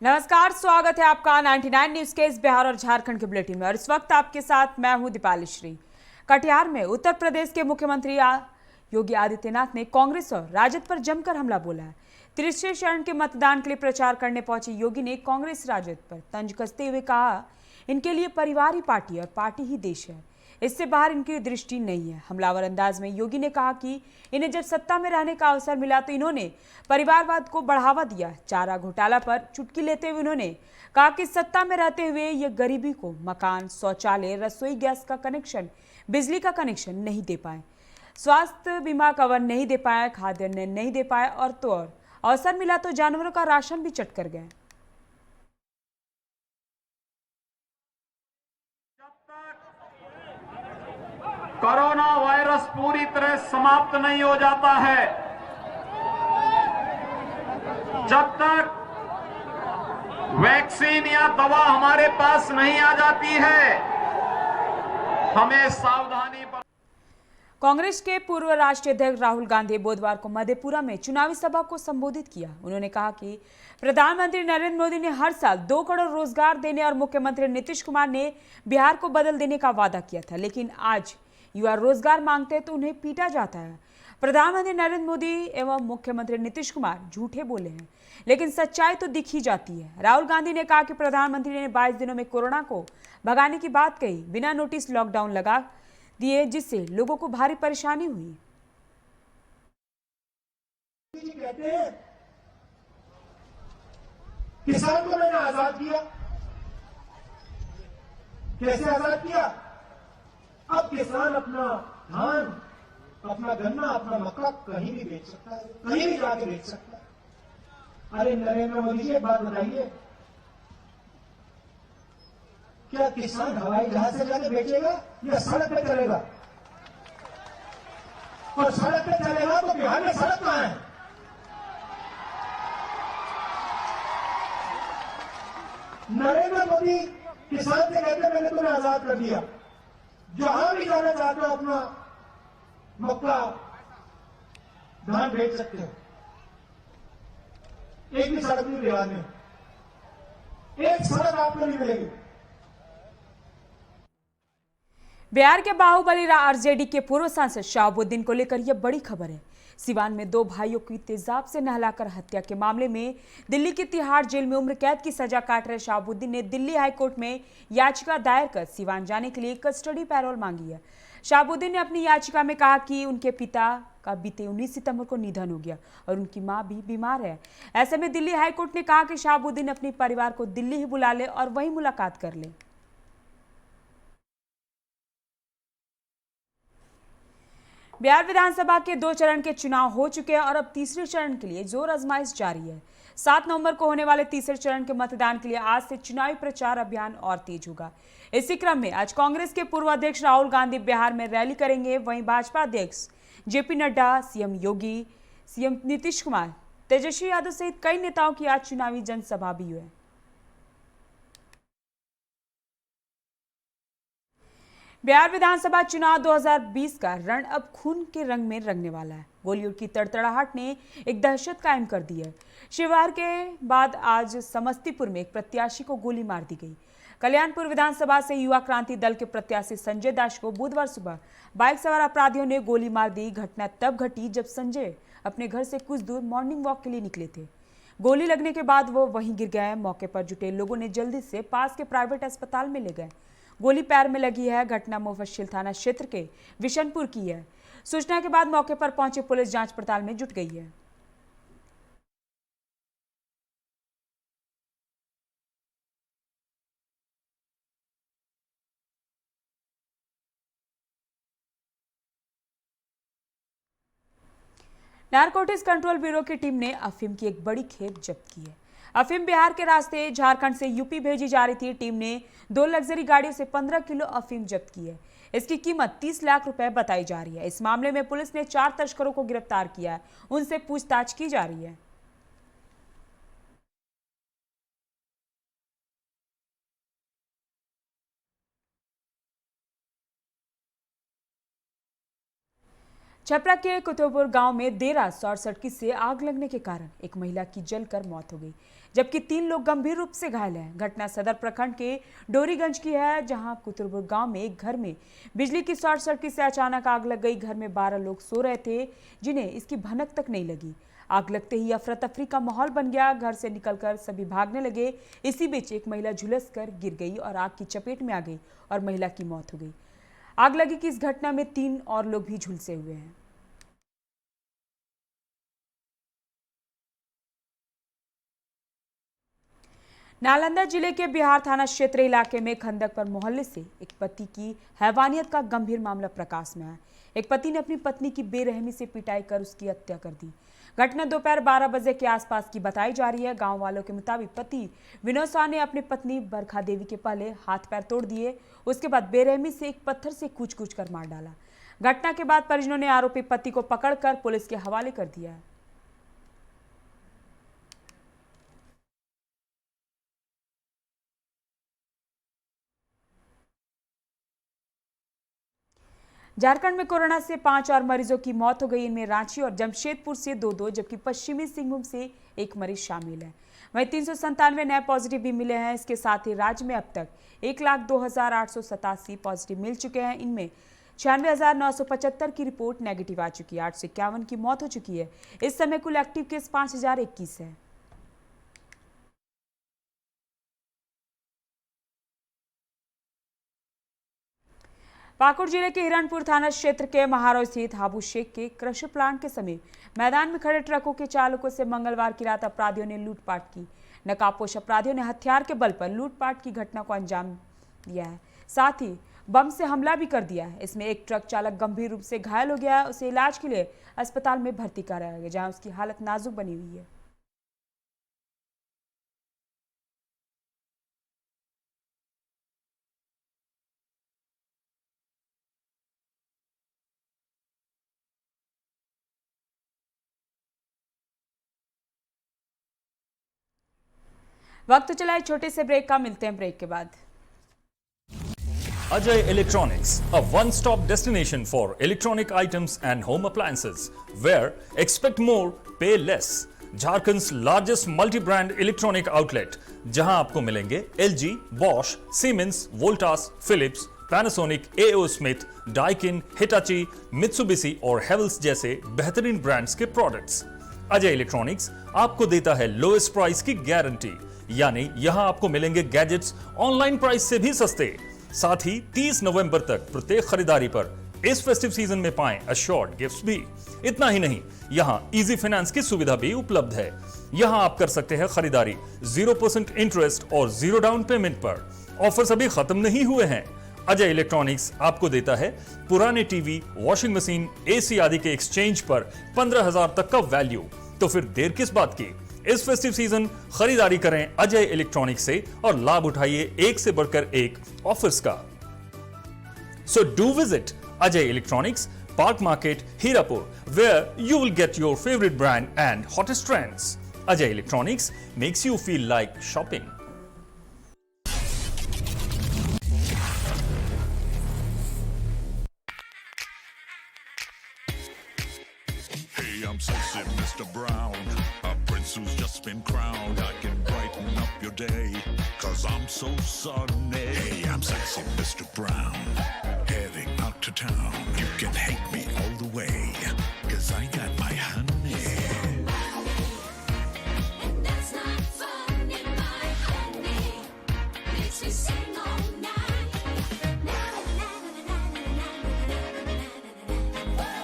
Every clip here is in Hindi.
नमस्कार, स्वागत है आपका 99 न्यूज के इस बिहार और झारखंड के बुलेटिन में। और इस वक्त आपके साथ मैं हूं दीपाली श्री। कटिहार में उत्तर प्रदेश के मुख्यमंत्री योगी आदित्यनाथ ने कांग्रेस और राजद पर जमकर हमला बोला है। तीसरे चरण के मतदान के लिए प्रचार करने पहुंचे योगी ने कांग्रेस राजद पर तंज कसते हुए कहा, इनके लिए परिवार ही पार्टी और पार्टी ही देश है, इससे बाहर इनकी दृष्टि नहीं है। हमलावर अंदाज में योगी ने कहा कि इन्हें जब सत्ता में रहने का अवसर मिला तो इन्होंने परिवारवाद को बढ़ावा दिया। चारा घोटाला पर चुटकी लेते हुए उन्होंने कहा कि सत्ता में रहते हुए ये गरीबी को मकान, शौचालय, रसोई गैस का कनेक्शन, बिजली का कनेक्शन नहीं दे पाए, स्वास्थ्य बीमा कवर नहीं दे पाए, खाद्यान्न नहीं दे पाए और तो और अवसर मिला तो जानवरों का राशन भी चट कर गए। कोरोना वायरस पूरी तरह समाप्त नहीं हो जाता है, जब तक वैक्सीन या दवा हमारे पास नहीं आ जाती है, हमें सावधानी कांग्रेस के पूर्व राष्ट्रीय अध्यक्ष राहुल गांधी बुधवार को मधेपुरा में चुनावी सभा को संबोधित किया। उन्होंने कहा कि प्रधानमंत्री नरेंद्र मोदी ने हर साल 2 करोड़ रोजगार देने और मुख्यमंत्री नीतीश कुमार ने बिहार को बदल देने का वादा किया था, लेकिन आज युवा रोजगार मांगते हैं तो उन्हें पीटा जाता है। प्रधानमंत्री नरेंद्र मोदी एवं मुख्यमंत्री नीतीश कुमार झूठे बोले हैं, लेकिन सच्चाई तो दिख ही जाती है। राहुल गांधी ने कहा कि प्रधानमंत्री ने 22 दिनों में कोरोना को भगाने की बात कही, बिना नोटिस लॉकडाउन लगा दिए, जिससे लोगों को भारी परेशानी हुई। कहते हैं किसान को मैंने आजाद किया। कैसे आजाद किया? अब किसान अपना धान, अपना गन्ना, अपना मक्का कहीं भी बेच सकता है, कहीं भी जाके बेच सकता है। अरे नरेंद्र मोदी जी, एक बात बताइए, क्या किसान हवाई जहाज से जाके बेचेगा या सड़क पे चलेगा? और सड़क पे चलेगा तो बिहार में सड़क कहां है? नरेंद्र मोदी किसान से कहते मैंने तुम्हें आजाद कर दिया, जहां भी जाना चाहते हो अपना मक्का, धान बेच सकते हो। एक भी सड़क नहीं बिहार में, एक सड़क आपको नहीं मिलेगी। बिहार के बाहुबली आरजेडी के पूर्व सांसद शहाबुद्दीन को लेकर यह बड़ी खबर है। सिवान में 2 भाइयों की तेजाब से नहलाकर हत्या के मामले में दिल्ली की तिहाड़ जेल में उम्र कैद की सजा काट रहे शहाबुद्दीन ने दिल्ली हाईकोर्ट में याचिका दायर कर सिवान जाने के लिए कस्टडी पैरोल मांगी है। शहाबुद्दीन ने अपनी याचिका में कहा कि उनके पिता का बीते 19 सितंबर को निधन हो गया और उनकी मां भी बीमार है। ऐसे में दिल्ली हाईकोर्ट ने कहा कि शहाबुद्दीन अपने परिवार को दिल्ली ही बुला ले और वहीं मुलाकात कर ले। बिहार विधानसभा के 2 चरण के चुनाव हो चुके हैं और अब तीसरे चरण के लिए जोर आजमाइश जारी है। 7 नवंबर को होने वाले तीसरे चरण के मतदान के लिए आज से चुनावी प्रचार अभियान और तेज होगा। इसी क्रम में आज कांग्रेस के पूर्व अध्यक्ष राहुल गांधी बिहार में रैली करेंगे। वहीं भाजपा अध्यक्ष जेपी नड्डा, सीएम योगी, सीएम नीतीश कुमार, तेजस्वी यादव सहित कई नेताओं की आज चुनावी जनसभा भी हुई। बिहार विधानसभा चुनाव 2020 का रण अब खून के रंग में रंगने वाला है। गोलियों की तड़तड़ाहट ने एक दहशत कायम कर दी है। शिवहर के बाद आज समस्तीपुर में एक प्रत्याशी को गोली मार दी गई। कल्याणपुर विधानसभा से युवा क्रांति दल के प्रत्याशी संजय दास को बुधवार सुबह बाइक सवार अपराधियों ने गोली मार दी। घटना तब घटी जब संजय अपने घर से कुछ दूर मॉर्निंग वॉक के लिए निकले थे। गोली लगने के बाद वो वहीं गिर गए। मौके पर जुटे लोगों ने जल्दी से पास के प्राइवेट अस्पताल में ले गए। गोली पैर में लगी है। घटना मुफस्सिल थाना क्षेत्र के विशनपुर की है। सूचना के बाद मौके पर पहुंची पुलिस जांच पड़ताल में जुट गई है। नारकोटिक्स कंट्रोल ब्यूरो की टीम ने अफीम की एक बड़ी खेप जब्त की है। अफीम बिहार के रास्ते झारखंड से यूपी भेजी जा रही थी। टीम ने 2 लग्जरी गाड़ियों से 15 किलो अफीम जब्त की है। इसकी कीमत 30 लाख रुपए बताई जा रही है। इस मामले में पुलिस ने 4 तस्करों को गिरफ्तार किया है। उनसे पूछताछ की जा रही है। छपरा के कुतुबपुर गांव में देर रात शॉर्ट सर्किट से आग लगने के कारण एक महिला की जलकर मौत हो गई, जबकि 3 लोग गंभीर रूप से घायल हैं। घटना सदर प्रखंड के डोरीगंज की है, जहां कुतुबपुर गांव में एक घर में बिजली की शॉर्ट सर्किट से अचानक आग लग गई। घर में 12 लोग सो रहे थे, जिन्हें इसकी भनक तक नहीं लगी। आग लगते ही अफरा तफरी का माहौल बन गया। घर से निकलकर सभी भागने लगे। इसी बीच एक महिला झुलसकर गिर गई और आग की चपेट में आ गई और महिला की मौत हो गई। आग लगी की इस घटना में 3 और लोग भी झुलसे हुए हैं। नालंदा जिले के बिहार थाना क्षेत्र इलाके में खंदक पर मोहल्ले से एक पति की हैवानियत का गंभीर मामला प्रकाश में आया। एक पति ने अपनी पत्नी की बेरहमी से पिटाई कर उसकी हत्या कर दी। घटना दोपहर 12 बजे के आसपास की बताई जा रही है। गांव वालों के मुताबिक पति विनोद शाह ने अपनी पत्नी बरखा देवी के पहले हाथ पैर तोड़ दिए, उसके बाद बेरहमी से एक पत्थर से कूच-कूच कर मार डाला। घटना के बाद परिजनों ने आरोपी पति को पकड़कर पुलिस के हवाले कर दिया है। झारखंड में कोरोना से 5 और मरीजों की मौत हो गई। इनमें रांची और जमशेदपुर से 2-2 जबकि पश्चिमी सिंहभूम से एक मरीज शामिल है। वहीं 397 नए पॉजिटिव भी मिले हैं। इसके साथ ही राज्य में अब तक 1,02,887 पॉजिटिव मिल चुके हैं। इनमें 96,975 की रिपोर्ट नेगेटिव आ चुकी है। 851 की मौत हो चुकी है। इस समय कुल एक्टिव केस 5,021 है। पाकुड़ जिले के हिरणपुर थाना क्षेत्र के महारो स्थित हाबू शेख के क्रशर प्लांट के समीप मैदान में खड़े ट्रकों के चालकों से मंगलवार की रात अपराधियों ने लूटपाट की। नकाबपोश अपराधियों ने हथियार के बल पर लूटपाट की घटना को अंजाम दिया है, साथ ही बम से हमला भी कर दिया है। इसमें एक ट्रक चालक गंभीर रूप से घायल हो गया है। उसे इलाज के लिए अस्पताल में भर्ती कराया गया, जहाँ उसकी हालत नाजुक बनी हुई है। वक्त चला एक छोटे से ब्रेक का, मिलते हैं ब्रेक के बाद। Ajay Electronics, a one-stop destination for electronic items and home appliances, where expect more, pay less. Jharkhand's largest multi-brand electronic outlet, जहां आपको मिलेंगे LG, Bosch, Siemens, Voltas, Philips, Panasonic, AO Smith, Daikin, Hitachi, Mitsubishi और Havells जैसे बेहतरीन ब्रांड्स के प्रोडक्ट्स। अजय इलेक्ट्रॉनिक्स आपको देता है लोएस्ट प्राइस की गारंटी, यानी यहां आपको मिलेंगे गैजेट्स ऑनलाइन प्राइस से भी सस्ते। साथ ही 30 नवंबर तक प्रत्येक खरीदारी पर इस फेस्टिव सीजन में पाएं अश्योर्ड गिफ्ट्स भी। इतना ही नहीं, यहां इजी फाइनेंस की सुविधा भी उपलब्ध है। यहां आप कर सकते हैं खरीदारी 0% इंटरेस्ट और 0 डाउन पेमेंट पर। ऑफर्स अभी खत्म नहीं हुए हैं। अजय इलेक्ट्रॉनिक्स आपको देता है पुराने टीवी, वॉशिंग मशीन, एसी आदि के एक्सचेंज पर 15,000 तक का वैल्यू। तो फिर देर किस बात की, इस फेस्टिव सीजन खरीदारी करें अजय इलेक्ट्रॉनिक्स से और लाभ उठाइए एक से बढ़कर एक ऑफर्स का। So do visit Ajay electronics, park market, Hirapur, where you will get your favourite brand and hottest trends. Ajay electronics makes you feel like shopping. I'm sexy Mr. Brown, a prince who's just been crowned. I can brighten up your day, 'cause I'm so sunny. Hey, I'm sexy Mr. Brown, heading out to town. You can hate me all the way, 'cause I got my honey. That's not funny, my honey. Makes me sing all night. Na na na na na na na na na.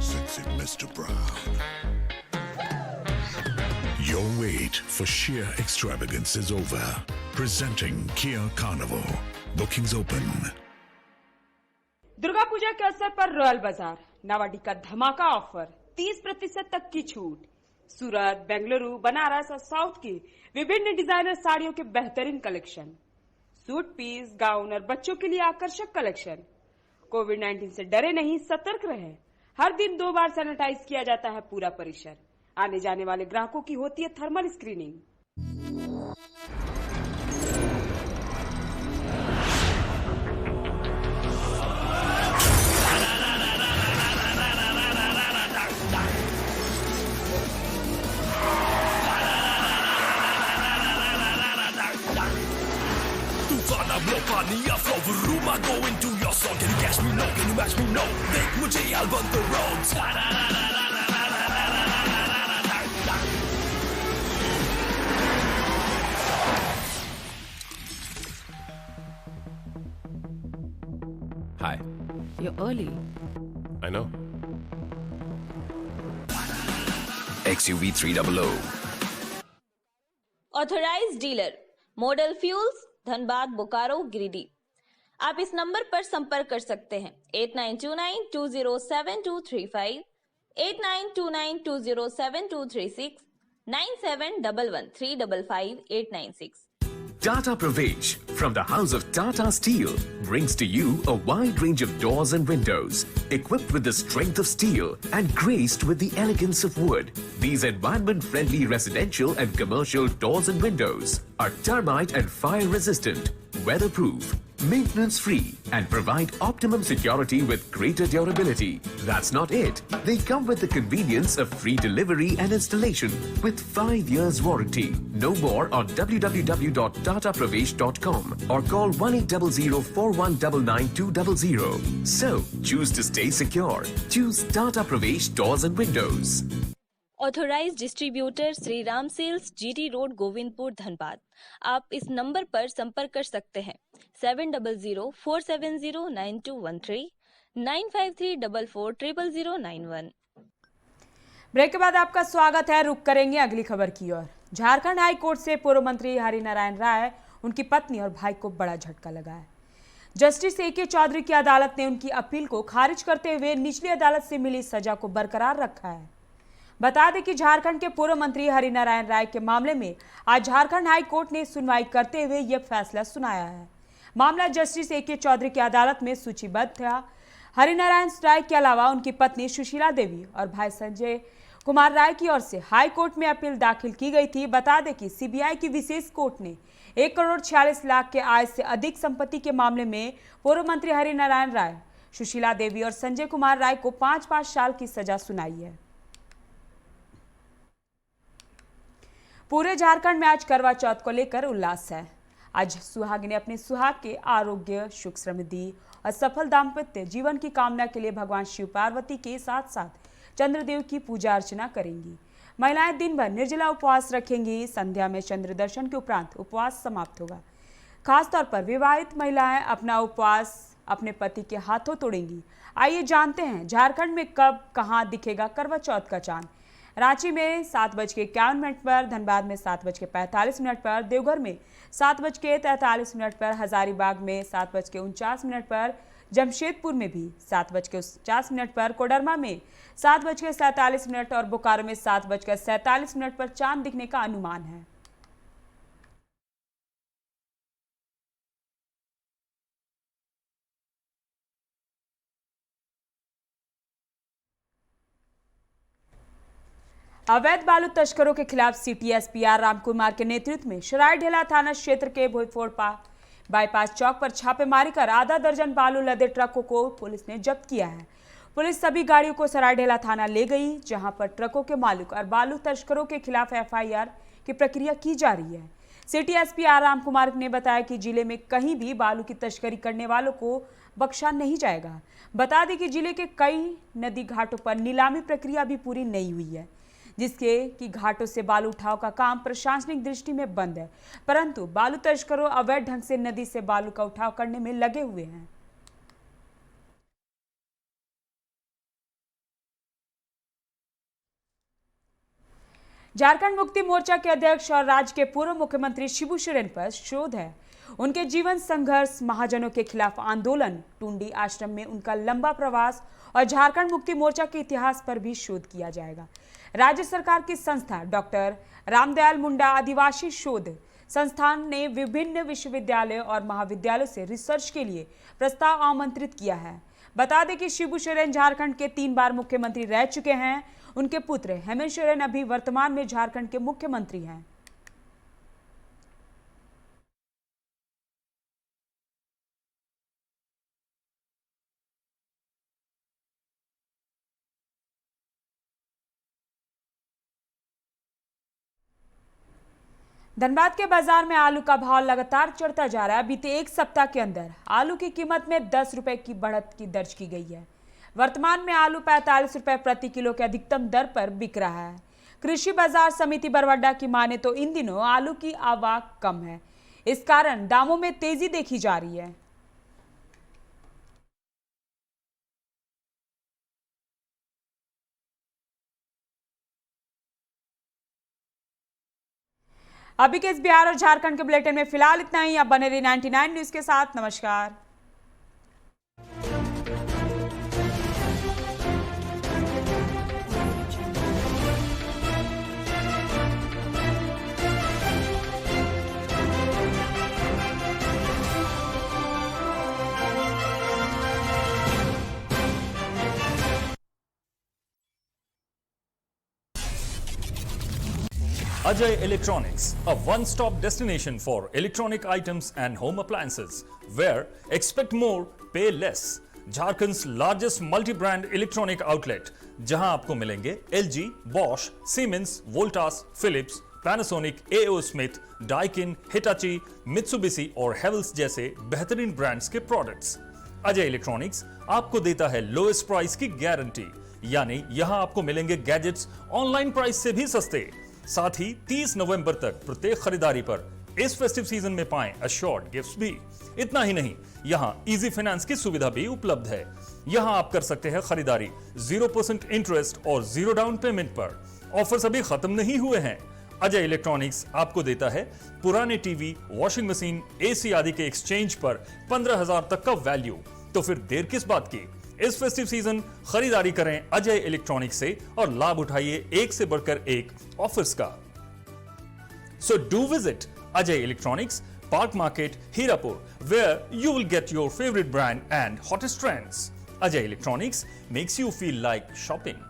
Sexy Mr. Brown. Your wait for sheer extravagance is over. Presenting Kia Carnival. Bookings open. Durga Puja के अवसर पर रॉयल बाजार नावाडी का धमाका ऑफर, 30% तक की छूट। सूरत, बेंगलुरु, बनारस और साउथ की विभिन्न डिजाइनर साड़ियों के बेहतरीन कलेक्शन, सूट पीस, गाउन और बच्चों के लिए आकर्षक कलेक्शन। कोविड-19 से डरे नहीं, सतर्क रहे। हर दिन 2 बार सैनिटाइज किया जाता है पूरा परिसर। आने जाने वाले ग्राहकों की होती है thermal screening. Cash me know can you match me know देख मुझे यार बन the road Hi. You're early. I know. XUV 300 authorised dealer model fuels Dhanbad Bokaro Giridih. आप इस नंबर पर संपर्क कर सकते हैं 8929207235, 8929207236, 9711355896। Tata Pravesh from the house of Tata Steel brings to you a wide range of doors and windows equipped with the strength of steel and graced with the elegance of wood. These environment-friendly residential and commercial doors and windows are termite and fire resistant, weatherproof, maintenance-free and provide optimum security with greater durability. That's not it. They come with the convenience of free delivery and installation with 5 years warranty. Know more on www.tatapravesh.com or call 180041999200. So, choose to stay secure. Choose Tata Pravesh Doors and Windows. Authorised distributor Shri Ram sales GT road Govindpur Dhanbad. आप इस नंबर पर संपर्क कर सकते हैं 7004709213, 9534400091। ब्रेक के बाद आपका स्वागत है। रुक करेंगे अगली खबर की ओर। झारखंड हाई कोर्ट से पूर्व मंत्री हरिनारायण राय, उनकी पत्नी और भाई को बड़ा झटका लगा है। जस्टिस ए के चौधरी की अदालत ने उनकी अपील को खारिज करते हुए निचली अदालत से मिली सजा को बरकरार रखा है। बता दें कि झारखंड के पूर्व मंत्री हरिनारायण राय के मामले में आज झारखंड हाई कोर्ट ने सुनवाई करते हुए यह फैसला सुनाया है। मामला जस्टिस ए के चौधरी की अदालत में सूचीबद्ध था। हरिनारायण राय के अलावा उनकी पत्नी सुशीला देवी और भाई संजय कुमार राय की ओर से हाई कोर्ट में अपील दाखिल की गई थी। बता दें कि सीबीआई की विशेष कोर्ट ने 1,46,00,000 के आय से अधिक संपत्ति के मामले में पूर्व मंत्री हरिनारायण राय, सुशीला देवी और संजय कुमार राय को 5-5 साल की सजा सुनाई है। पूरे झारखंड में आज करवा चौथ को लेकर उल्लास है। आज सुहागिनें अपने सुहाग के आरोग्य, सुख, समृद्धि और सफल दाम्पत्य जीवन की कामना के लिए भगवान शिव पार्वती के साथ साथ चंद्रदेव की पूजा अर्चना करेंगी। महिलाएं दिन भर निर्जला उपवास रखेंगी। संध्या में चंद्र दर्शन के उपरांत उपवास समाप्त होगा। खासतौर पर विवाहित महिलाएं अपना उपवास अपने पति के हाथों तोड़ेंगी। आइए जानते हैं झारखंड में कब कहां दिखेगा करवा चौथ का चांद। रांची में 7:51 पर, धनबाद में 7:45 पर, देवघर में 7:43 पर, हजारीबाग में 7:49 पर, जमशेदपुर में भी 7:49 पर, कोडरमा में 7:47 और बोकारो में 7:47 पर चांद दिखने का अनुमान है। अवैध बालू तस्करों के खिलाफ सिटी एसपी आर रामकुमार के नेतृत्व में सरायढेला थाना क्षेत्र के भोईफोड़पा बाईपास चौक पर छापेमारी कर आधा दर्जन बालू लदे ट्रकों को पुलिस ने जब्त किया है। पुलिस सभी गाड़ियों को सरायढेला थाना ले गई, जहां पर ट्रकों के मालिक और बालू तस्करों के खिलाफ एफआईआर की प्रक्रिया की जा रही है। सिटी एसपी आर रामकुमार ने बताया कि जिले में कहीं भी बालू की तस्करी करने वालों को बख्शा नहीं जाएगा। बता दें कि जिले के कई नदी घाटों पर नीलामी प्रक्रिया भी पूरी नहीं हुई है, जिसके कि घाटों से बालू उठाव का काम प्रशासनिक दृष्टि में बंद है, परंतु बालू तस्करों अवैध ढंग से नदी से बालू का उठाव करने में लगे हुए हैं। झारखंड मुक्ति मोर्चा के अध्यक्ष और राज्य के पूर्व मुख्यमंत्री शिबू सोरेन पर शोध है। उनके जीवन संघर्ष, महाजनों के खिलाफ आंदोलन, टुंडी आश्रम में उनका लंबा प्रवास और झारखंड मुक्ति मोर्चा के इतिहास पर भी शोध किया जाएगा। राज्य सरकार की संस्था डॉक्टर रामदयाल मुंडा आदिवासी शोध संस्थान ने विभिन्न विश्वविद्यालयों और महाविद्यालयों से रिसर्च के लिए प्रस्ताव आमंत्रित किया है। बता दें कि शिबू सोरेन झारखंड के 3 बार मुख्यमंत्री रह चुके हैं। उनके पुत्र हेमंत सोरेन अभी वर्तमान में झारखंड के मुख्यमंत्री हैं। धनबाद के बाजार में आलू का भाव लगातार चढ़ता जा रहा है। बीते एक सप्ताह के अंदर आलू की कीमत में 10 रुपए की बढ़त की दर्ज की गई है। वर्तमान में आलू 45 रुपए प्रति किलो के अधिकतम दर पर बिक रहा है। कृषि बाजार समिति बरवाडा की माने तो इन दिनों आलू की आवक कम है, इस कारण दामों में तेजी देखी जा रही है। अभी के इस बिहार और झारखंड के बुलेटिन में फिलहाल इतना ही। आप बने रहिए 99 न्यूज के साथ। नमस्कार। Ajay Electronics, a one-stop destination for electronic items and home appliances, where expect more, pay less. Jharkhand's largest multi-brand electronic outlet, जहां आपको मिलेंगे LG, Bosch, Siemens, Voltas, Philips, Panasonic, AO Smith, Daikin, Hitachi, Mitsubishi और Havells जैसे बेहतरीन ब्रांड्स के प्रोडक्ट्स। अजय इलेक्ट्रॉनिक्स आपको देता है लोएस्ट प्राइस की गारंटी, यानी यहां आपको मिलेंगे गैजेट्स ऑनलाइन प्राइस से भी सस्ते। साथ ही 30 नवंबर तक प्रत्येक खरीदारी पर इस फेस्टिव सीजन में पाएं अश्योर्ड गिफ्ट्स भी। इतना ही नहीं, यहां इजी फाइनेंस की सुविधा भी उपलब्ध है। यहां आप कर सकते हैं खरीदारी 0% इंटरेस्ट और 0 डाउन पेमेंट पर। ऑफर्स अभी खत्म नहीं हुए हैं। अजय इलेक्ट्रॉनिक्स आपको देता है पुराने टीवी, वॉशिंग मशीन, एसी आदि के एक्सचेंज पर 15,000 तक का वैल्यू। तो फिर देर किस बात की, इस फेस्टिव सीजन खरीदारी करें अजय इलेक्ट्रॉनिक्स से और लाभ उठाइए एक से बढ़कर एक ऑफर्स का। So do visit Ajay electronics, park market, Hirapur, where you will get your favourite brand and hottest trends. Ajay electronics makes you feel like shopping.